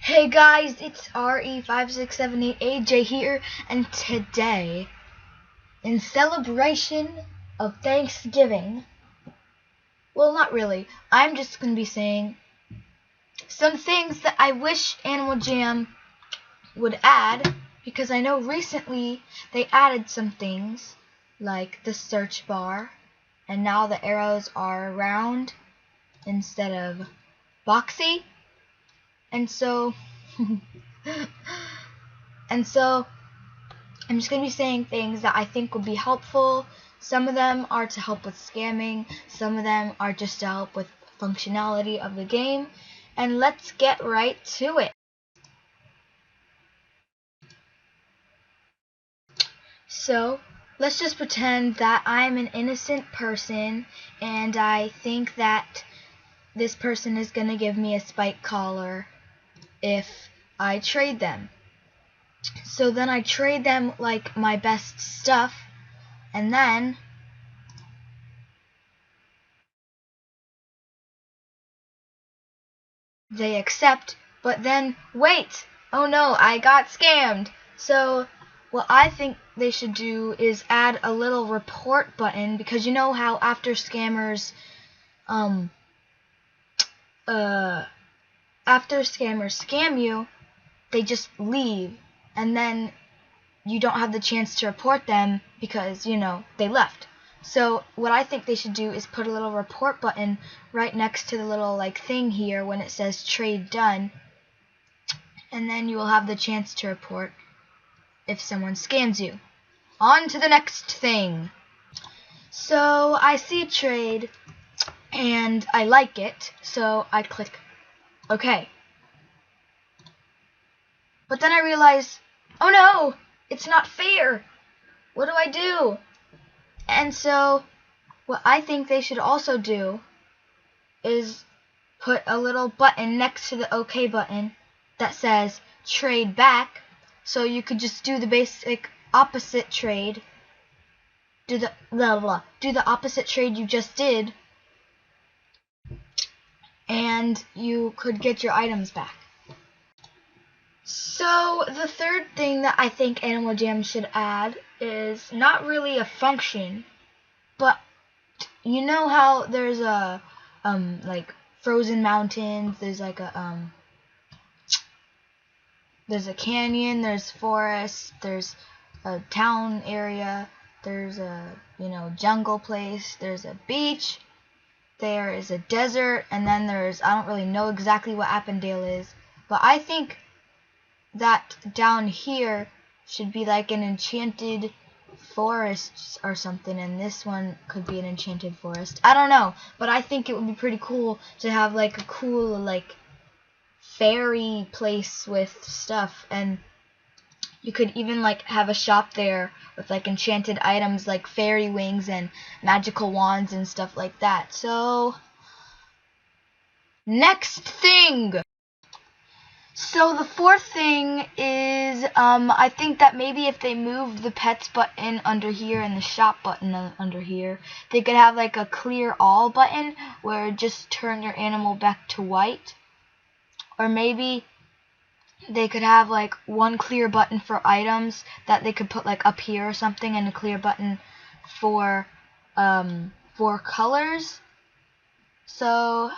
Hey guys, it's re5678 AJ here, and today, in celebration of Thanksgiving, well, not really, I'm just going to be saying some things that I wish Animal Jam would add, because I know recently they added some things, like the search bar, and now the arrows are round instead of boxy, and so I'm just going to be saying things that I think would be helpful. Some of them are to help with scamming, some of them are just to help with functionality of the game, and let's get right to it. So, let's just pretend that I'm an innocent person and I think that this person is going to give me a spike collar if I trade them. So then I trade them like my best stuff, and then they accept, but then wait, oh no, I got scammed. So what I think they should do is add a little report button, because you know how after scammers scam you, they just leave, and then you don't have the chance to report them because, you know, they left. So what I think they should do is put a little report button right next to the little thing here when it says trade done, and then you will have the chance to report if someone scams you. On to the next thing. So I see a trade and I like it, so I click OK. But then I realize, oh no, it's not fair. What do I do? And so what I think they should also do is put a little button next to the OK button that says trade back, so you could just do the basic opposite trade, do the opposite trade you just did, and you could get your items back. So the third thing that I think Animal Jam should add is not really a function, but you know how there's a frozen mountains, there's there's a canyon, there's forest, there's a town area, there's a jungle place, there's a beach, there is a desert, and then there's, I don't really know exactly what Appendale is, but I think that down here should be like an enchanted forest or something, and this one could be an enchanted forest. I don't know, but I think it would be pretty cool to have like a cool fairy place with stuff, and you could even have a shop there with enchanted items like fairy wings and magical wands and stuff like that. So next thing. So the fourth thing is, I think that maybe if they moved the pets button under here and the shop button under here, they could have a clear all button where just turn your animal back to white. Or maybe they could have one clear button for items that they could put up here or something, and a clear button for colors. So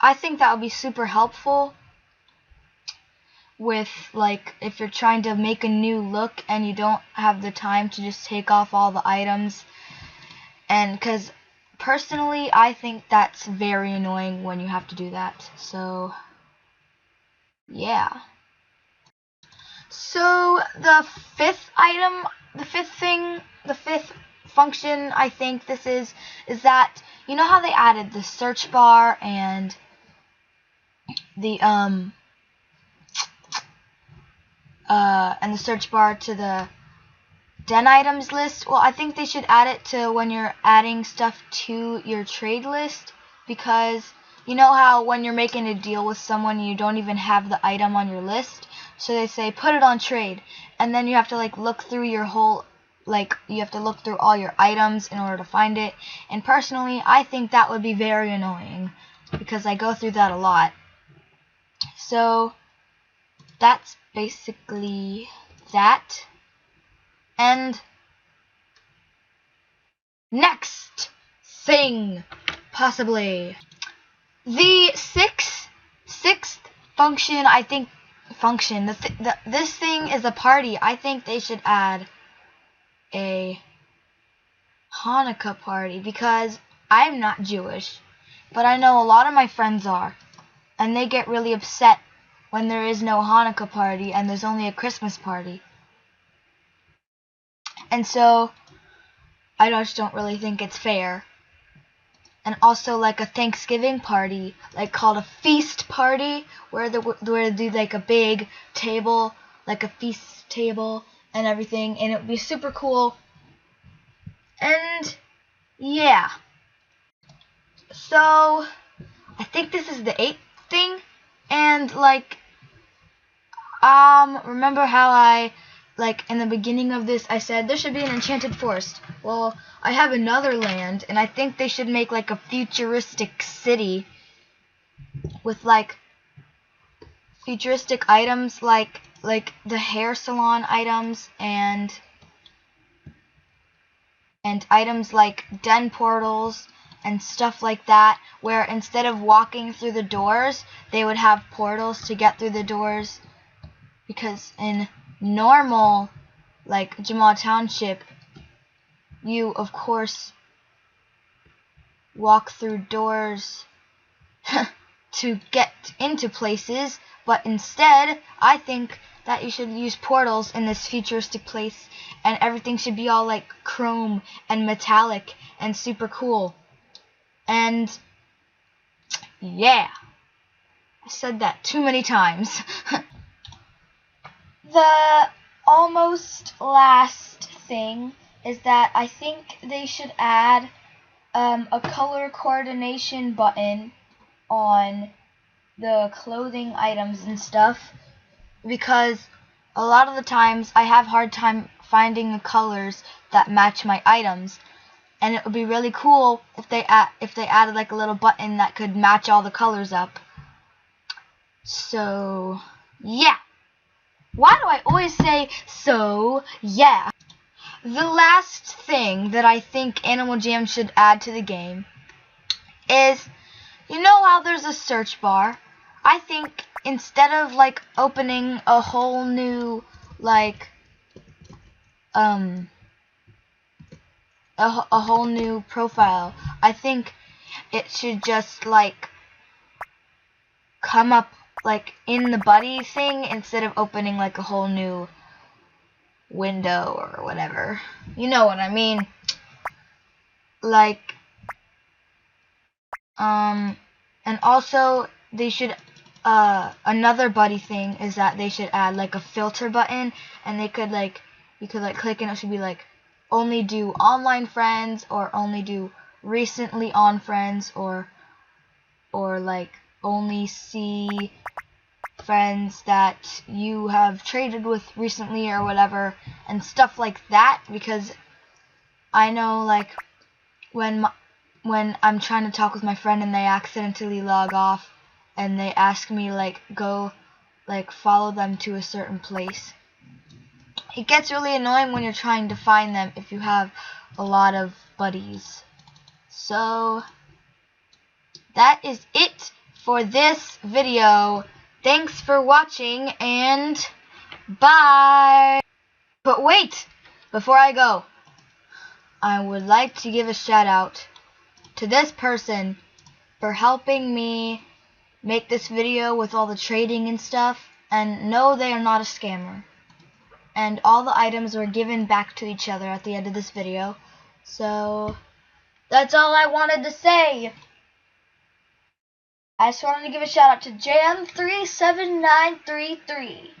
I think that would be super helpful with if you're trying to make a new look and you don't have the time to just take off all the items, and because personally I think that's very annoying when you have to do that. So yeah. So the fifth function I think this is that, you know how they added the search bar and the search bar to the den items list? Well, I think they should add it to when you're adding stuff to your trade list, because you know how when you're making a deal with someone you don't even have the item on your list, so they say put it on trade, and then you have to look through your whole you have to look through all your items in order to find it. And personally I think that would be very annoying because I go through that a lot. So that's basically that. And next thing, possibly the sixth function. I think this thing is a party. I think they should add a Hanukkah party, because I'm not Jewish, but I know a lot of my friends are, and they get really upset when there is no Hanukkah party and there's only a Christmas party. And so I just don't really think it's fair. And also like a Thanksgiving party, like called a feast party, where they do like a big table, like a feast table and everything, and it would be super cool. And yeah. So I think this is the 8th thing, and like remember how I, like, in the beginning of this I said there should be an enchanted forest. Well, I have another land, and I think they should make like a futuristic city with like futuristic items, like the hair salon items, and items like den portals and stuff like that, where instead of walking through the doors, they would have portals to get through the doors. Because in normal, like, Jamal Township, you, of course, walk through doors to get into places, but instead, I think that you should use portals in this futuristic place, and everything should be all, like, chrome and metallic and super cool. And, yeah. I said that too many times. The almost last thing is that I think they should add a color coordination button on the clothing items and stuff, because a lot of the times I have a hard time finding the colors that match my items, and it would be really cool if they added like a little button that could match all the colors up. So yeah. Why do I always say so yeah? The last thing that I think Animal Jam should add to the game is, you know how there's a search bar? I think instead of like opening a whole new like a whole new profile, I think it should just like come up like in the buddy thing instead of opening like a whole new window or whatever. You know what I mean? Like and also they should another buddy thing is that they should add like a filter button, and they could like, you could like click and it should be like only do online friends, or only do recently on friends, or like only see friends that you have traded with recently or whatever, and stuff like that. Because I know like when I'm trying to talk with my friend and they accidentally log off and they ask me like go like follow them to a certain place, it gets really annoying when you're trying to find them if you have a lot of buddies. So that is it for this video. Thanks for watching, and bye. But wait, before I go, I would like to give a shout out to this person for helping me make this video with all the trading and stuff. And no, they are not a scammer. And all the items were given back to each other at the end of this video. So that's all I wanted to say. I just wanted to give a shout out to JM37933.